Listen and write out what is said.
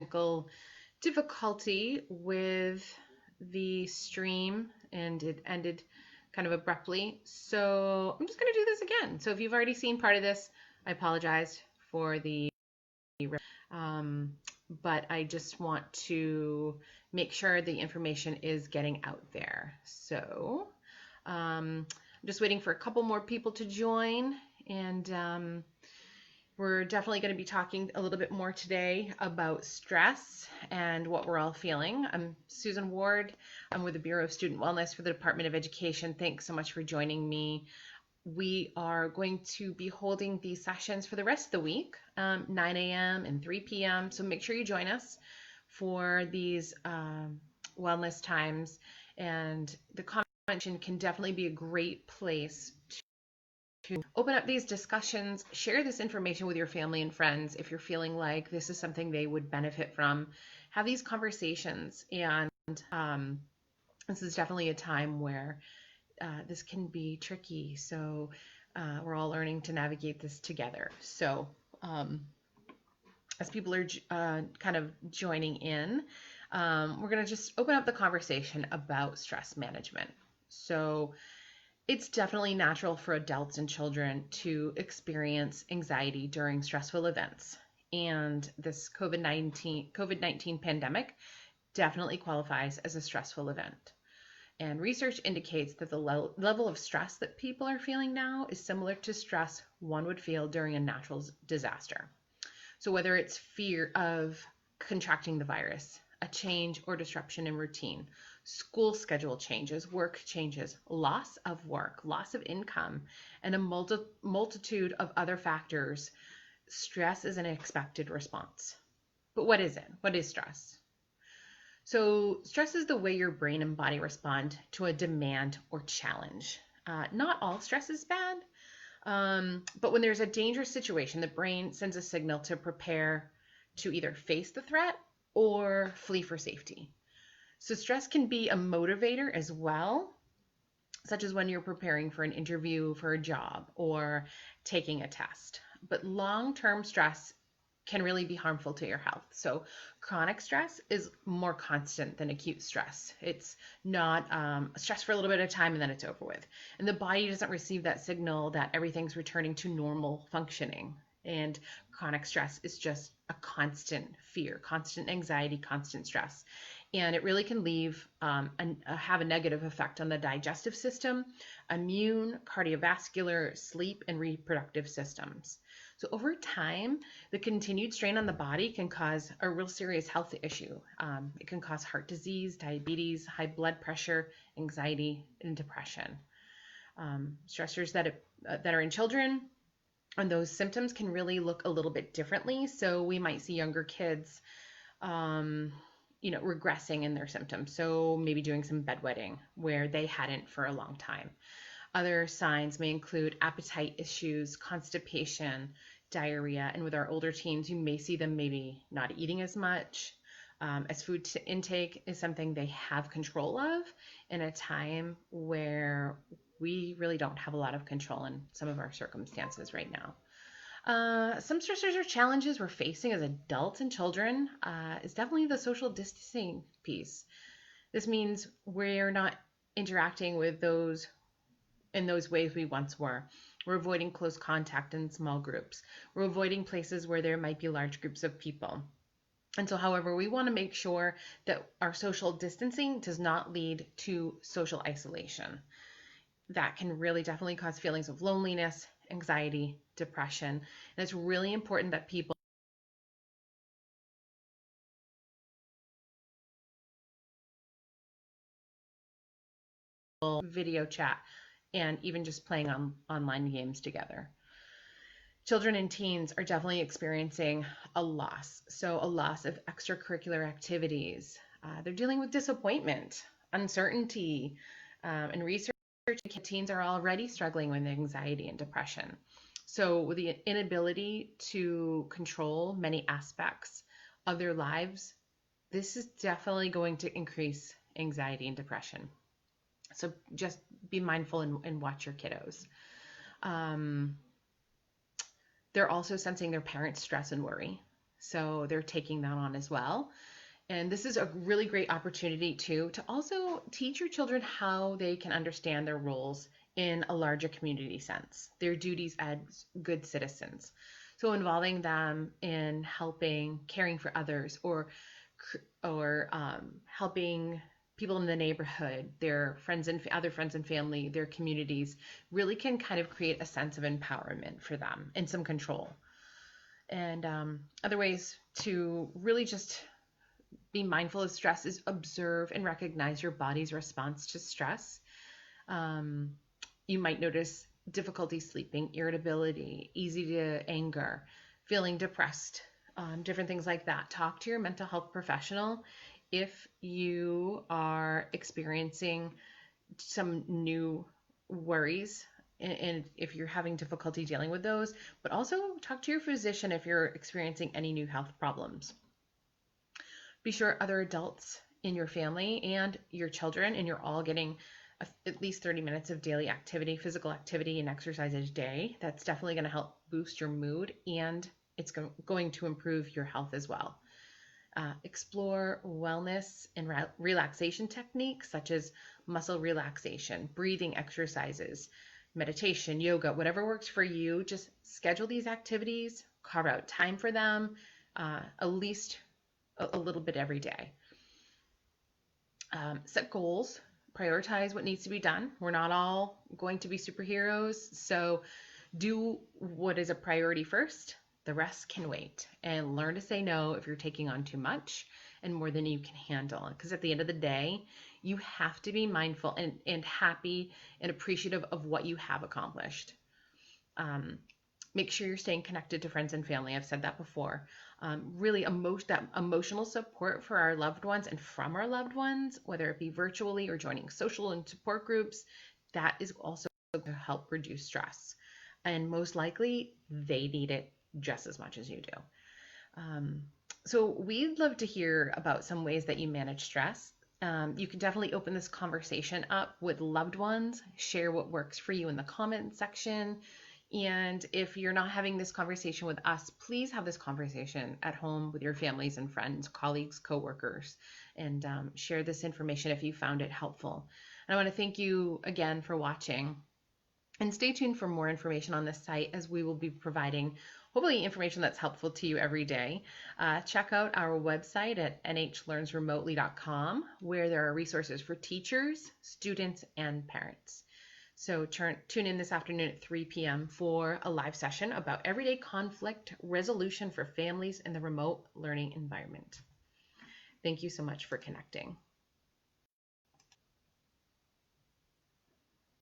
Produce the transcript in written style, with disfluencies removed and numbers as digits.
technical difficulty with the stream and it ended kind of abruptly. So I'm just going to do this again. So if you've already seen part of this, I apologize for the um, but I just want to make sure the information is getting out there. So I'm just waiting for a couple more people to join, and we're definitely going to be talking a little bit more today about stress and what we're all feeling. I'm Susan Ward. I'm with the Bureau of Student Wellness for the Department of Education. Thanks so much for joining me. We are going to be holding these sessions for the rest of the week, 9 a.m. and 3 p.m. So make sure you join us for these wellness times. And the conversation can definitely be a great place to open up these discussions, share this information with your family and friends if you're feeling like this is something they would benefit from. Have these conversations, and this is definitely a time where this can be tricky. So we're all learning to navigate this together. So as people are kind of joining in, we're going to just open up the conversation about stress management. So it's definitely natural for adults and children to experience anxiety during stressful events. And this COVID-19 pandemic definitely qualifies as a stressful event. And research indicates that the level of stress that people are feeling now is similar to stress one would feel during a natural disaster. So whether it's fear of contracting the virus, a change or disruption in routine, school schedule changes, work changes, loss of work, loss of income, and a multitude of other factors, stress is an expected response. But what is it? What is stress? So stress is the way your brain and body respond to a demand or challenge. Not all stress is bad, but when there's a dangerous situation, the brain sends a signal to prepare to either face the threat or flee for safety. So stress can be a motivator as well, such as when you're preparing for an interview for a job or taking a test. But long-term stress can really be harmful to your health. So chronic stress is more constant than acute stress. It's not stress for a little bit of time and then it's over with. And the body doesn't receive that signal that everything's returning to normal functioning. And chronic stress is just a constant fear, constant anxiety, constant stress. And it really can have a negative effect on the digestive system, immune, cardiovascular, sleep, and reproductive systems. So over time, the continued strain on the body can cause a real serious health issue. It can cause heart disease, diabetes, high blood pressure, anxiety, and depression. Stressors that are in children, and those symptoms can really look a little bit differently. So we might see younger kids, regressing in their symptoms. So maybe doing some bedwetting where they hadn't for a long time. Other signs may include appetite issues, constipation, diarrhea, and with our older teens, you may see them maybe not eating as much, as food intake is something they have control of in a time where we really don't have a lot of control in some of our circumstances right now. Some stressors or challenges we're facing as adults and children is definitely the social distancing piece. This means we're not interacting with those in those ways we once were. We're avoiding close contact in small groups. We're avoiding places where there might be large groups of people. And so, however, we want to make sure that our social distancing does not lead to social isolation. That can really definitely cause feelings of loneliness, anxiety, depression. And it's really important that people video chat and even just playing online games together. Children and teens are definitely experiencing a loss. So a loss of extracurricular activities. They're dealing with disappointment, uncertainty, and research. Teens are already struggling with anxiety and depression. So with the inability to control many aspects of their lives, this is definitely going to increase anxiety and depression. So just be mindful and watch your kiddos. They're also sensing their parents' stress and worry. So they're taking that on as well. And this is a really great opportunity too to also teach your children how they can understand their roles in a larger community sense, their duties as good citizens. So involving them in helping, caring for others, or helping people in the neighborhood, their friends and other friends and family, their communities, really can kind of create a sense of empowerment for them and some control. And other ways to really just be mindful of stress is observe and recognize your body's response to stress. Um, you might notice difficulty sleeping, irritability, easy to anger, feeling depressed, different things like that. Talk to your mental health professional if you are experiencing some new worries and if you're having difficulty dealing with those, but also talk to your physician if you're experiencing any new health problems. Be sure other adults in your family and your children, and you're all getting at least 30 minutes of daily activity, physical activity, and exercise a day. That's definitely going to help boost your mood, and it's going to improve your health as well. Explore wellness and relaxation techniques such as muscle relaxation, breathing exercises, meditation, yoga, whatever works for you. Just schedule these activities, carve out time for them, at least a little bit every day. Set goals, prioritize what needs to be done. We're not all going to be superheroes, so do what is a priority first. The rest can wait, and learn to say no if you're taking on too much and more than you can handle. Because at the end of the day, you have to be mindful and happy and appreciative of what you have accomplished. Make sure you're staying connected to friends and family. I've said that before. Really, that emotional support for our loved ones and from our loved ones, whether it be virtually or joining social and support groups, that is also to help reduce stress. And most likely, they need it just as much as you do. So we'd love to hear about some ways that you manage stress. You can definitely open this conversation up with loved ones, share what works for you in the comment section. And if you're not having this conversation with us, please have this conversation at home with your families and friends, colleagues, coworkers, and share this information if you found it helpful. And I want to thank you again for watching. And stay tuned for more information on this site, as we will be providing hopefully information that's helpful to you every day. Check out our website at nhlearnsremotely.com, where there are resources for teachers, students, and parents. So tune in this afternoon at 3 p.m. for a live session about everyday conflict resolution for families in the remote learning environment. Thank you so much for connecting.